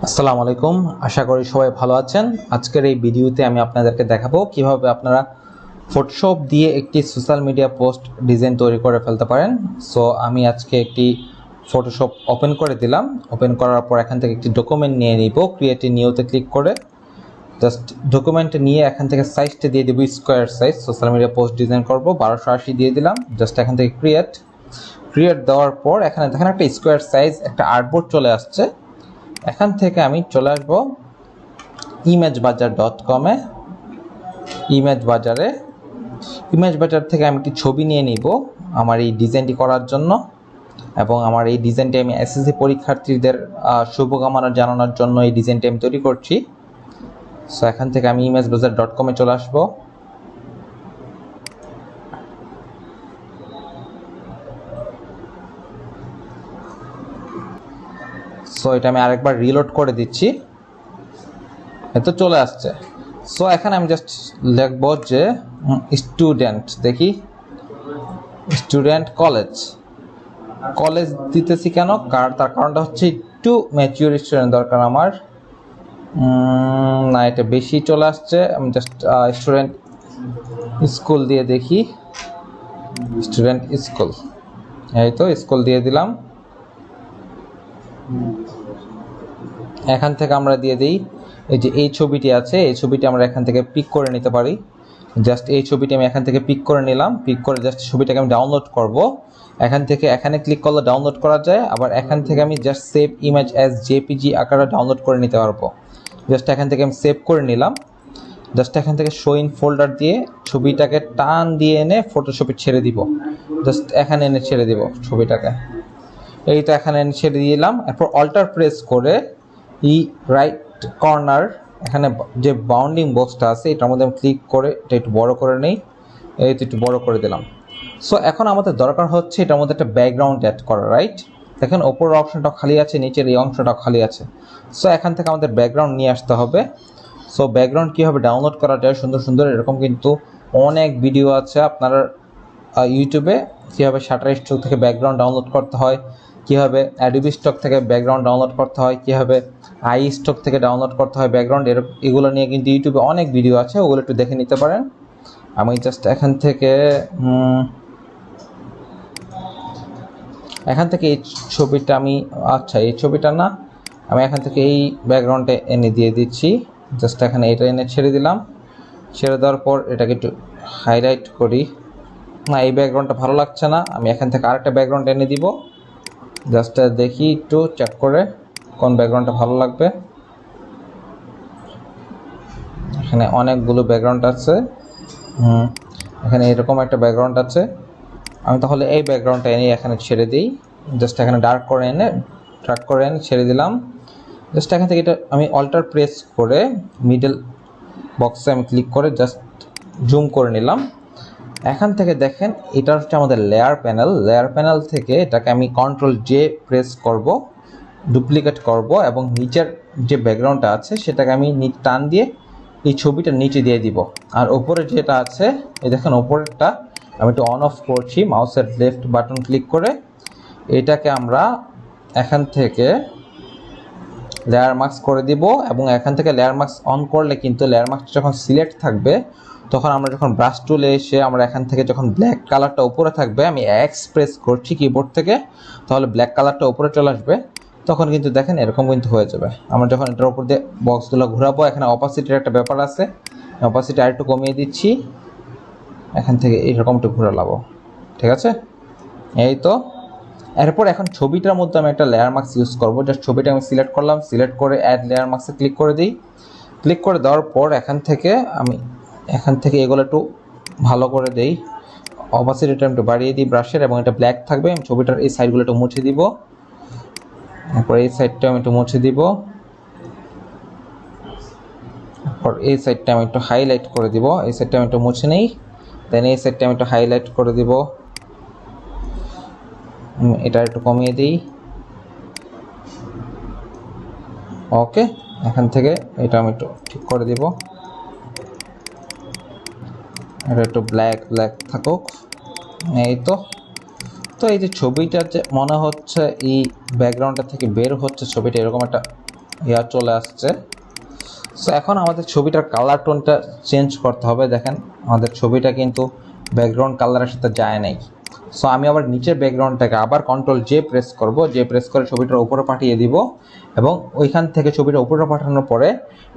আসসালামু আলাইকুম, আশা করি সবাই ভালো আছেন। আজকের এই ভিডিওতে আমি আপনাদেরকে দেখাবো কিভাবে আপনারা ফটোশপ দিয়ে একটি সোশ্যাল মিডিয়া পোস্ট ডিজাইন তৈরি করে ফেলতে পারেন। সো আমি আজকে একটি ফটোশপ ওপেন করে দিলাম। ওপেন করার পর এখান থেকে একটি ডকুমেন্ট নিয়ে নিব। ক্রিয়েট এ নিউতে ক্লিক করে জাস্ট ডকুমেন্ট নিয়ে এখান থেকে সাইজটা দিয়ে দেব square size. Social media post design করব 1280 দিয়ে দিলাম। জাস্ট এখান থেকে ক্রিয়েট দেওয়ার পর এখানে দেখেন একটা স্কোয়ার সাইজ একটা আর্টবোর্ড চলে আসছে। এখান থেকে আমি চলে আসবো imagebazaar.com-এ। ইমেজ বাজার থেকে আমি একটি ছবি নিয়ে নিব আমার এই ডিজাইনটি করার জন্য, এবং আমার এই ডিজাইনটি আমি এসএসসি পরীক্ষার্থীদের শুভকামনা জানানোর জন্য এই ডিজাইনটি আমি তৈরি করছি। সো এখান থেকে আমি imagebazaar.com-এ চলে আসবো। সো এটা আমি আরেকবার রিলোড করে দিচ্ছি, এতো চলে আসছে। সো এখানে আমি জাস্ট লিখব যে স্টুডেন্ট, দেখি স্টুডেন্ট কলেজ দিতেছি কেন, তার কারণটা হচ্ছে একটু ম্যাচিওর স্টুডেন্ট দরকার আমার। না, এটা বেশি চলে আসছে। আমি জাস্ট স্টুডেন্ট স্কুল দিয়ে দেখি, স্টুডেন্ট স্কুল, এই তো স্কুল দিয়ে দিলাম। এখান থেকে আমরা দিয়ে দিই এই যে এই ছবিটি আছে, এই ছবিটি আমরা এখান থেকে পিক করে নিতে পারি। জাস্ট এই ছবিটি আমি এখান থেকে পিক করে নিলাম। পিক করে জাস্ট ছবিটাকে আমি ডাউনলোড করব। এখান থেকে এখানে ক্লিক করলে ডাউনলোড করা যায়, আবার এখান থেকে আমি just save image as JPG আকারে ডাউনলোড করে নিতে পারবো। জাস্ট এখান থেকে আমি সেভ করে নিলাম। জাস্ট এখান থেকে শো ইন ফোল্ডার দিয়ে ছবিটাকে টান দিয়ে এনে ফটোশপে ছেড়ে দিব। জাস্ট এখানে এনে ছেড়ে দিব ছবিটাকে, এই তো এখানে এনে ছেড়ে দিলাম। এরপর অল্টার প্রেস করে রাইট কর্নার এখানে যে বাউন্ডিং বক্সটা আছে এটার মধ্যে আমি ক্লিক করে এটা একটু বড় করে নেই, এই তো একটু বড় করে দিলাম। সো এখন আমাদের দরকার হচ্ছে এটার মধ্যে একটা ব্যাকগ্রাউন্ড অ্যাড করা, রাইট? দেখেন ওপরের অপশনটা খালি আছে, নিচের এই অংশটাও খালি আছে। সো এখান থেকে আমাদের ব্যাকগ্রাউন্ড নিয়ে আসতে হবে। সো ব্যাকগ্রাউন্ড কীভাবে ডাউনলোড করা যায় সুন্দর সুন্দর এরকম কিন্তু অনেক ভিডিও আছে আপনার ইউটিউবে, কীভাবে শাটার স্টক থেকে ব্যাকগ্রাউন্ড ডাউনলোড করতে হয়, কীভাবে অ্যাডোবি স্টক থেকে ব্যাকগ্রাউন্ড ডাউনলোড করতে হয়, কীভাবে আই স্টক থেকে ডাউনলোড করতে হয় ব্যাকগ্রাউন্ড, এগুলো নিয়ে কিন্তু ইউটিউবে অনেক ভিডিও আছে, ওগুলো একটু দেখে নিতে পারেন। আমি জাস্ট এখান থেকে এই ছবিটা আমি এই ছবিটা না, আমি এখান থেকে এই ব্যাকগ্রাউন্ডে এনে দিয়ে দিচ্ছি। জাস্ট এখানে এটা এনে ছেড়ে দিলাম। ছেড়ে দেওয়ার পর এটাকে একটু হাইলাইট করি। না, এই ব্যাকগ্রাউন্ডটা ভালো লাগছে না, আমি এখান থেকে আরেকটা ব্যাকগ্রাউন্ড এনে দিব। জাস্ট দেখি একটু চেক করে কোন ব্যাকগ্রাউন্ডটা ভালো লাগবে। এখানে অনেকগুলো ব্যাকগ্রাউন্ড আছে, এখানে এরকম একটা ব্যাকগ্রাউন্ড আছে। আমি তাহলে এই ব্যাকগ্রাউন্ডটা এনে এখানে ছেড়ে দিই। জাস্ট এখানে ডার্ক করে এনে ছেড়ে দিলাম। জাস্ট এখান থেকে এটা আমি অল্টার প্রেস করে মিডল বক্সে আমি ক্লিক করে জাস্ট জুম করে নিলাম। এখান থেকে দেখেন এটা হচ্ছে আমাদের লেয়ার প্যানেল থেকে এটাকে আমি কন্ট্রোল জে প্রেস করব, ডুপ্লিকেট করব, এবং নিচের যে ব্যাকগ্রাউন্ডটা আছে সেটাকে আমি টান দিয়ে এই ছবিটা নিচে দিয়ে দিব। আর ওপরে যেটা আছে এই দেখেন ওপরেরটা আমি একটু অন অফ করছি, মাউসের লেফট বাটন ক্লিক করে এটাকে আমরা এখান থেকে লেয়ার মাস্ক করে দিব। এবং এখান থেকে লেয়ার মাস্ক অন করলে কিন্তু লেয়ার মাস্কটা যখন সিলেক্ট থাকবে তখন আমরা যখন ব্রাশ টুলে এসে আমরা এখান থেকে যখন ব্ল্যাক কালারটা উপরে থাকবে, আমি এক্স প্রেস করছি কিবোর্ড থেকে, তাহলে ব্ল্যাক কালারটা উপরে চলে আসবে। তখন কিন্তু দেখেন এরকম কিন্তু হয়ে যাবে। আমরা যখন এটার উপর দিয়ে বক্সগুলো ঘোরাবো, এখানে অপাসিটির একটা ব্যাপার আছে, অপাসিটি আরেকটু কমিয়ে দিচ্ছি, এখান থেকে এইরকম একটু ঘোরালাবো, ঠিক আছে? এই তো। এরপর এখন ছবিটার মধ্যে আমি একটা লেয়ার মাস্ক ইউজ করবো। জাস্ট ছবিটা আমি সিলেক্ট করলাম, সিলেক্ট করে অ্যাড লেয়ার মাস্কে ক্লিক করে দিই। ক্লিক করে দেওয়ার পর এখান থেকে এগুলো একটু ভালো করে দেই, অপাসিটিটা একটু বাড়িয়ে দিই ব্রাশের, এবং এটা ব্ল্যাক থাকবে। আমি ছবিটার এই সাইডগুলো একটু মুছে দিব, তারপর এই সাইডটা আমি একটু মুছে দিব, তারপর এই সাইডটা আমি একটু হাইলাইট করে দিব, এই সাইডটা আমি একটু মুছে নেই, দেন এই সাইডটা আমি একটু হাইলাইট করে দিব, এটা একটু কমিয়ে দিই। ওকে, এখান থেকে এটা আমি একটু ঠিক করে দিব, এটা একটু ব্ল্যাক থাকুক। এই তো। এই যে ছবিটা যে মনে হচ্ছে এই ব্যাকগ্রাউন্ডটা থেকে বের হচ্ছে ছবিটা, এরকম একটা ইয়া চলে আসছে। সো এখন আমাদের ছবিটার কালার টোনটা চেঞ্জ করতে হবে। দেখেন আমাদের ছবিটা কিন্তু ব্যাকগ্রাউন্ড কালারের সাথে যায় নাই। সো আমি আবার নিচের ব্যাকগ্রাউন্ডটাকে আবার কন্ট্রোল জে প্রেস করব, জে প্রেস করে ছবিটার উপরে পাঠিয়ে দিব এবং ওইখান থেকে ছবিটা উপরে পাঠানোর পরে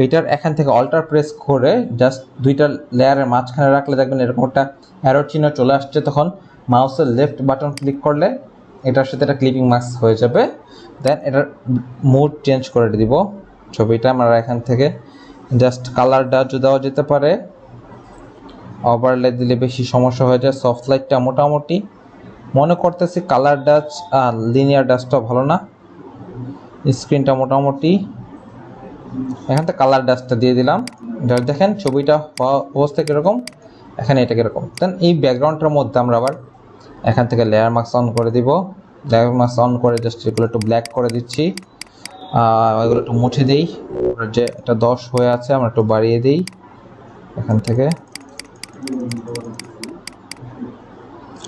এইটার এখান থেকে অল্টার প্রেস করে জাস্ট দুইটা লেয়ারের মাঝখানে রাখলে দেখবেন এরকম একটা অ্যারো চিহ্ন চলে আসছে। তখন মাউসের লেফট বাটন ক্লিক করলে এটার সাথে একটা ক্লিপিং মাস্ক হয়ে যাবে। দেন এটার মুড চেঞ্জ করে দিব ছবিটা। আমরা এখান থেকে জাস্ট কালারটা দেওয়া যেতে পারে, ওভারলে দিলে বেশি সমস্যা হয়ে যায়। সফট লাইটটা মোটামুটি মনে করতেছি, কালার ডাচ লিনিয়ার ডাচটা ভালো না। স্ক্রিনটা মোটামুটি, এখান থেকে কালার ডাচটা দিয়ে দিলাম। দেখেন ছবিটা অবস্থা কীরকম, এখানে এটা কীরকম। দেন এই ব্যাকগ্রাউন্ডটার মধ্যে আমরা আবার এখান থেকে লেয়ার মাস্ক অন করে দিব। লেয়ার মাস্ক অন করে জাস্ট এগুলো একটু ব্ল্যাক করে দিচ্ছি, এগুলো একটু মুছে দিই। যে এটা 10 হয়ে আছে আমরা একটু বাড়িয়ে দিই এখান থেকে,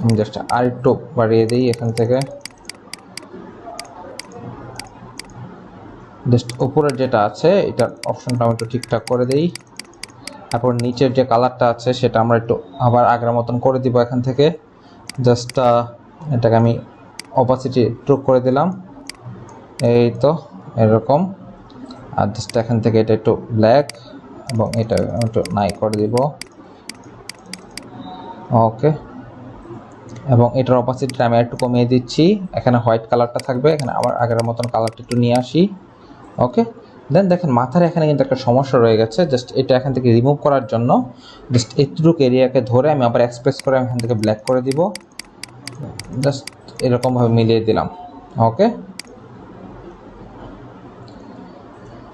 আমি জাস্ট আর একটু বাড়িয়ে দিই এখান থেকে। জাস্ট উপরে যেটা আছে এটার অপশনটা আমি একটু ঠিকঠাক করে দিই। তারপর নিচের যে কালারটা আছে সেটা আমরা একটু আবার আগের মতন করে দিব এখান থেকে। জাস্ট এটাকে আমি অপাসিটি একটু করে দিলাম, এই তো এরকম। আর জাস্ট এখান থেকে এটা একটু ব্ল্যাক এবং এটা একটু নাই করে দিব, ওকে। এবং এটার অপাসিটিটা আমি একটু কমিয়ে দিচ্ছি, এখানে হোয়াইট কালারটা থাকবে, এখানে আবার আগের মতন কালারটা একটু নিয়ে আসি, ওকে। দেন দেখেন মাথার এখানে কিন্তু একটা সমস্যা রয়ে গেছে। জাস্ট এটা এখান থেকে রিমুভ করার জন্য জাস্ট এইটুকু এরিয়াকে ধরে আমি আবার এক্সপ্রেস করে আমি এখান থেকে ব্ল্যাক করে দিব, জাস্ট এরকমভাবে মিলিয়ে দিলাম, ওকে।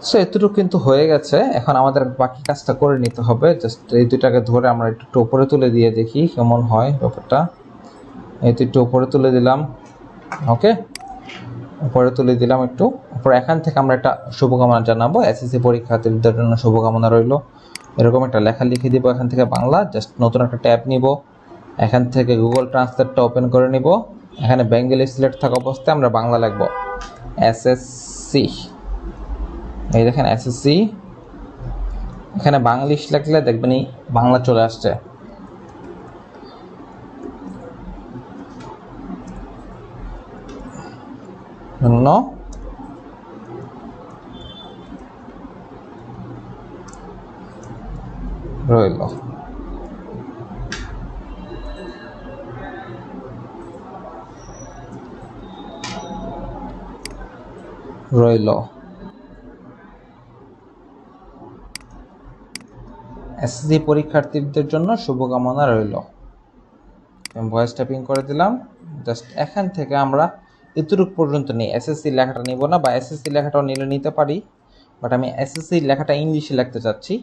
সো এতটুকু কিন্তু হয়ে গেছে। এখন আমাদের বাকি কাজটা করে নিতে হবে। জাস্ট এই দুটাকে ধরে আমরা একটু উপরে তুলে দিয়ে দেখি কেমন হয় ব্যাপারটা। এই তো একটু উপরে তুলে দিলাম, ওকে, উপরে তুলে দিলাম একটু উপরে। এখান থেকে আমরা একটা শুভকামনা জানাবো, এসএসসি পরীক্ষার্থীদের জন্য শুভকামনা রইল, এরকম একটা লেখা লিখে দিব এখান থেকে বাংলা। জাস্ট নতুন একটা ট্যাব নিব, এখান থেকে গুগল ট্রান্সলেটটা ওপেন করে নিব। এখানে বেঙ্গলি সিলেক্ট থাকা অবস্থায় আমরা বাংলা লিখব এসএসসি, এই দেখেন এসএসসি। এখানে বাংলিশ লিখলে দেখবেন বাংলা চলে আসছে। জন্য রইল, রইল এসএসসি পরীক্ষার্থীদের জন্য শুভকামনা রইল। ভয়েস টাইপিং করে দিলাম। জাস্ট এখান থেকে আমরা এতটুকু পর্যন্ত নিই, এসএসসি লেখাটা নিব না, বা এসএসসি লেখাটাও নিতে পারি, বাট আমি এসএসসি লেখাটা ইংলিশে লিখতে চাচ্ছি।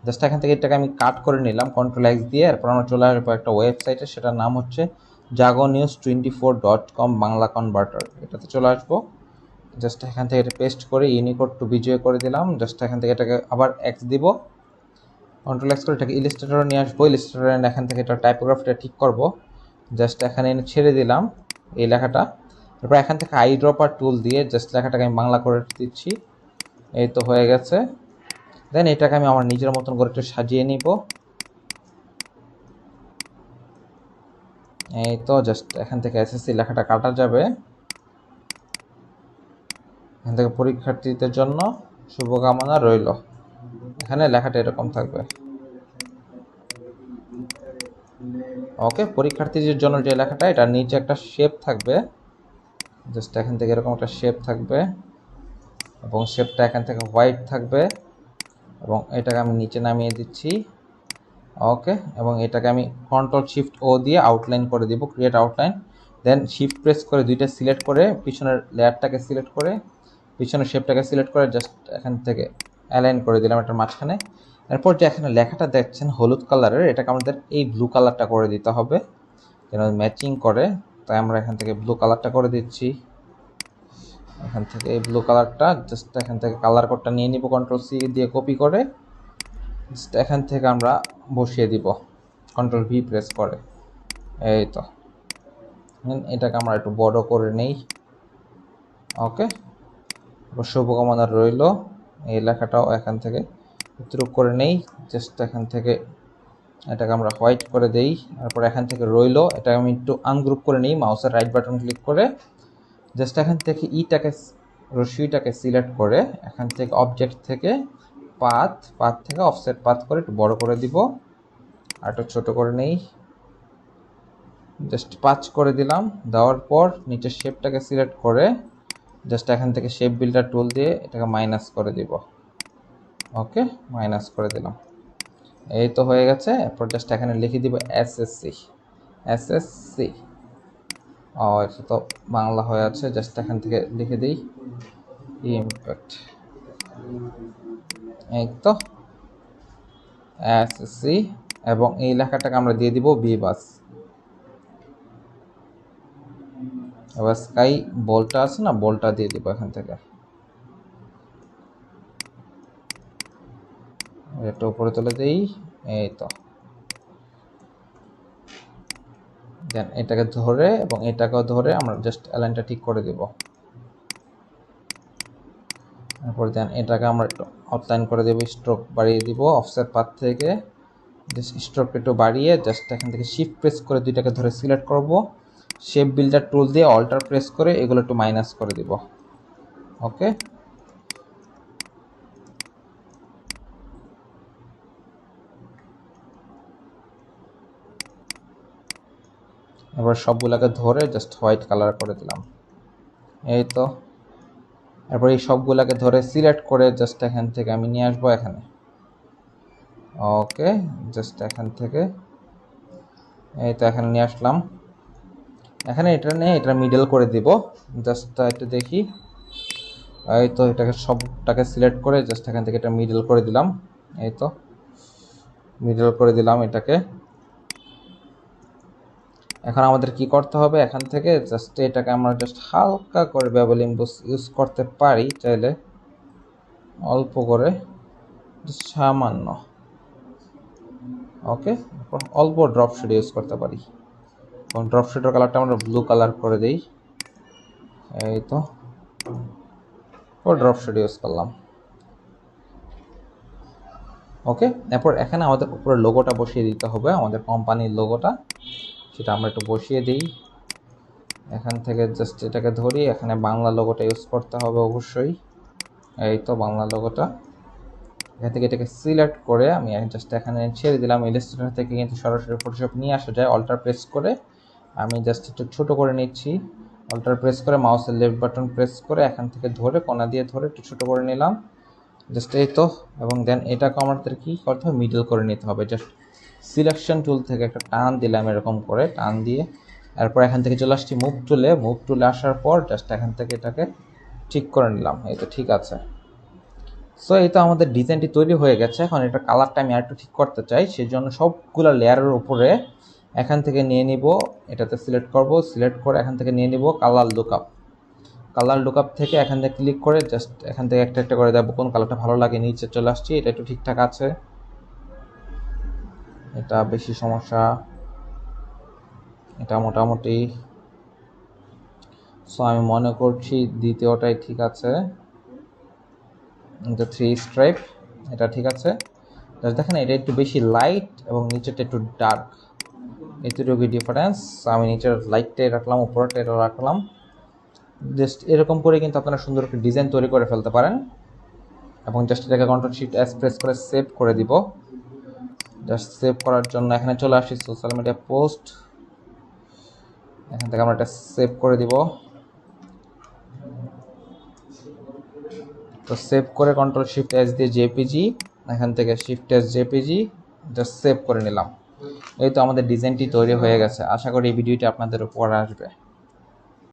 জাস্ট এখান থেকে এটাকে আমি কাট করে নিলাম কন্ট্রোল এক্স দিয়ে। এরপর আমরা চলে আসবো একটা ওয়েবসাইটে, সেটার নাম হচ্ছে jagonews24.com বাংলা কনভার্টার, এটাতে চলে আসবো। জাস্ট এখান থেকে এটা পেস্ট করে ইউনিকোড টু বিজয় করে দিলাম। জাস্ট এখান থেকে এটাকে আবার এক্স দিব, কন্ট্রোল এক্স করে এটাকে ইলাস্ট্রেটরে নিয়ে আসবো। ইলাস্ট্রেটরে এখান থেকে এটা টাইপোগ্রাফিটা ঠিক করব। জাস্ট এখানে এনে ছেড়ে দিলাম এই লেখাটা। তারপর এখান থেকে আই ড্রপার টুল দিয়ে জাস্ট লেখাটাকে আমি বাংলা করে দিচ্ছি, এই তো হয়ে গেছে। দেন এটাকে আমি আমার নিজের মতন করে একটু সাজিয়ে নিব, এই তো। জাস্ট এখান থেকে এসএসসি লেখাটা কাটা যাবে। এখান থেকে পরীক্ষার্থীদের জন্য শুভকামনা রইল, এখানে লেখাটা এরকম থাকবে, ওকে। পরীক্ষার্থীদের জন্য যে লেখাটা, এটার নিচে একটা শেপ থাকবে, জাস্ট এখান থেকে এরকম একটা শেপ থাকবে এবং শেপটা এখান থেকে হোয়াইট থাকবে এবং এটাকে আমি নিচে নামিয়ে দিচ্ছি, ওকে। এবং এটাকে আমি কন্ট্রোল শিফট ও দিয়ে আউটলাইন করে দিব, ক্রিয়েট আউটলাইন। দেন শিফট প্রেস করে দুইটা সিলেক্ট করে পিছনের লেয়ারটাকে সিলেক্ট করে পিছনের শেপটাকে সিলেক্ট করে জাস্ট এখান থেকে অ্যালাইন করে দিলাম এটার মাঝখানে। এরপর যে এখানে লেখাটা দেখছেন হলুদ কালারের, এটাকে আমাদের এই ব্লু কালারটা করে দিতে হবে যেন ম্যাচিং করে। তাই আমরা এখান থেকে ব্লু কালারটা করে দিচ্ছি, এখান থেকে এই ব্লু কালারটা জাস্ট এখান থেকে কালার কোডটা নিয়ে নিব, কন্ট্রোল সি দিয়ে কপি করে জাস্ট এখান থেকে আমরা বসিয়ে দিব কন্ট্রোল ভি প্রেস করে, এই তো। এটাকে আমরা একটু বড় করে নেই, ওকে। শুভকামনা রইল, এই লেখাটাও এখান থেকে বিদ্রুপ করে নেই। জাস্ট এখান থেকে এটাকে আমরা হোয়াইট করে দেই। তারপর এখান থেকে রইল, এটা আমি একটু আনগ্রুপ করে নিই মাউসের রাইট বাটন ক্লিক করে। জাস্ট এখান থেকে রশ্মিটাকে সিলেক্ট করে এখান থেকে অবজেক্ট থেকে পাথ থেকে অফসেট পাথ করে একটু বড় করে দিব, আর একটু ছোট করে নেই। জাস্ট 5 করে দিলাম। দেওয়ার পর নিচের শেপটাকে সিলেক্ট করে জাস্ট এখান থেকে শেপ বিল্ডার টুল দিয়ে এটাকে মাইনাস করে দিব। ওকে, মাইনাস করে দিলাম। এই তো হয়ে গেছে। এরপর জাস্ট এখানে লিখে দিব এসএসসি। এটা তো বাংলা হয়ে আছে, জাস্ট এখান থেকে লিখে দিই ইম্প্যাক্ট। এই তো এসএসসি, এবং এই লেখাটাকে আমরা দিয়ে দিব বিবাস। এবার স্কাই বলটা আছে না, বলটা দিয়ে দিব এখান থেকে। এটা উপরে তুলে দিই। এই তো, দেন এটাকে ধরে এবং এটাকেও ধরে আমরা জাস্ট অ্যালাইনটা ঠিক করে দিব। তারপর দেন এটাকে আমরা একটু আউটলাইন করে দেব, স্ট্রোক বাড়িয়ে দিব অফসেট পাথ থেকে। জাস্ট স্ট্রোকটা একটু বাড়িয়ে জাস্ট এখান থেকে শিফট প্রেস করে দুইটাকে ধরে সিলেক্ট করব। শেপ বিল্ডার টুল দিয়ে অল্টার প্রেস করে এগুলো একটু মাইনাস করে দিব। ওকে, এবার সবগুলোকে ধরে জাস্ট হোয়াইট কালার করে দিলাম। এই তো, এরপর এই সবগুলোকে ধরে সিলেক্ট করে জাস্ট এখান থেকে আমি নিয়ে আসবো এখানে। ওকে, জাস্ট এখান থেকে এই তো এখানে নিয়ে আসলাম। এখানে এটা নিয়ে এটা মিডল করে দিব। জাস্ট একটু দেখি। এই তো, এটাকে সবটাকে সিলেক্ট করে জাস্ট এখান থেকে এটা মিডল করে দিলাম। এই তো মিডল করে দিলাম এটাকে। এখন আমাদের কি করতে হবে, এখান থেকে জাস্ট এটাকে আমরা জাস্ট হালকা করে বেবল ইমবোস ইউজ করতে পারি, চাইলে অল্প করে, সামান্য। ওকে, অল্প ড্রপ শেড ইউজ করতে পারি, এবং ড্রপ শেডের কালারটা আমরা ব্লু কালার করে দিই। এই তো, ড্রপ শেড ইউজ করলাম। ওকে, এরপর এখানে আমাদের উপরে লোগোটা বসিয়ে দিতে হবে, আমাদের কোম্পানির লোগোটা, সেটা আমরা একটু বসিয়ে দিই। এখান থেকে জাস্ট এটাকে ধরি, এখানে বাংলা লোগোটা ইউজ করতে হবে অবশ্যই। এই তো বাংলা লোগোটা, এখান থেকে এটাকে সিলেক্ট করে আমি জাস্ট এখানে ছেড়ে দিলাম। ইলাস্ট্রেটর থেকে কিন্তু সরাসরি ফটোশপ নিয়ে আসা যায়। অল্টার প্রেস করে আমি জাস্ট একটু ছোট করে নিচ্ছি। অল্টার প্রেস করে মাউসের লেফট বাটন প্রেস করে এখান থেকে ধরে কোণা দিয়ে ধরে একটু ছোট করে নিলাম, জাস্ট এই তো। এবং দেন এটাকে আমাদের কি করতে হবে, মিডল করে নিতে হবে। জাস্ট সিলেকশন টুল থেকে একটা টান দিলাম, এরকম করে টান দিয়ে। এরপর এখান থেকে চলে আসছি মুভ টুলে আসার পর জাস্ট এখান থেকে এটাকে ঠিক করে নিলাম। এই তো ঠিক আছে। সো এই তো আমাদের ডিজাইনটি তৈরি হয়ে গেছে। এখন এটা কালারটা আমি আরেকটু ঠিক করতে চাই, সেই জন্য সবগুলো লেয়ারের উপরে এখান থেকে নিয়ে নিব, এটাতে সিলেক্ট করব, সিলেক্ট করে এখান থেকে নিয়ে নিব কালার লুকআপ থেকে এখান থেকে ক্লিক করে জাস্ট এখান থেকে একটা একটা করে দেবো কোন কালারটা ভালো লাগে। নিচে চলে আসছি, এটা একটু ঠিকঠাক আছে, এটা বেশি সমস্যা, এটা মোটামুটি। সো আমি মনে করছি দ্বিতীয়টাই ঠিক আছে, এটা 3 স্ট্রাইপ, এটা ঠিক আছে। দেখেন এটা একটু বেশি লাইট এবং নিচেরটা একটু ডার্ক, এতটুকু ডিফারেন্স। আমি নিচের লাইটটাই রাখলাম, উপরটা এটা রাখলাম। জাস্ট এরকম করে কিন্তু আপনারা সুন্দর একটা ডিজাইন তৈরি করে ফেলতে পারেন। এবং জাস্ট এটাকে কন্ট্রোল-শিফট-এস প্রেস করে সেভ করে দিব। জাস্ট সেভ করার জন্য এখানে চলে আসি সোশ্যাল মিডিয়া পোস্ট, এখান থেকে আমরা এটা সেভ করে দিব। তো সেভ করে কন্ট্রোল-শিফট-এস দিয়ে জেপিজি, এখান থেকে শিফট-এস জেপিজি, জাস্ট সেভ করে নিলাম। এই তো আমাদের ডিজাইনটি তৈরি হয়ে গেছে। আশা করি এই ভিডিওটি আপনাদের উপকারে আসবে।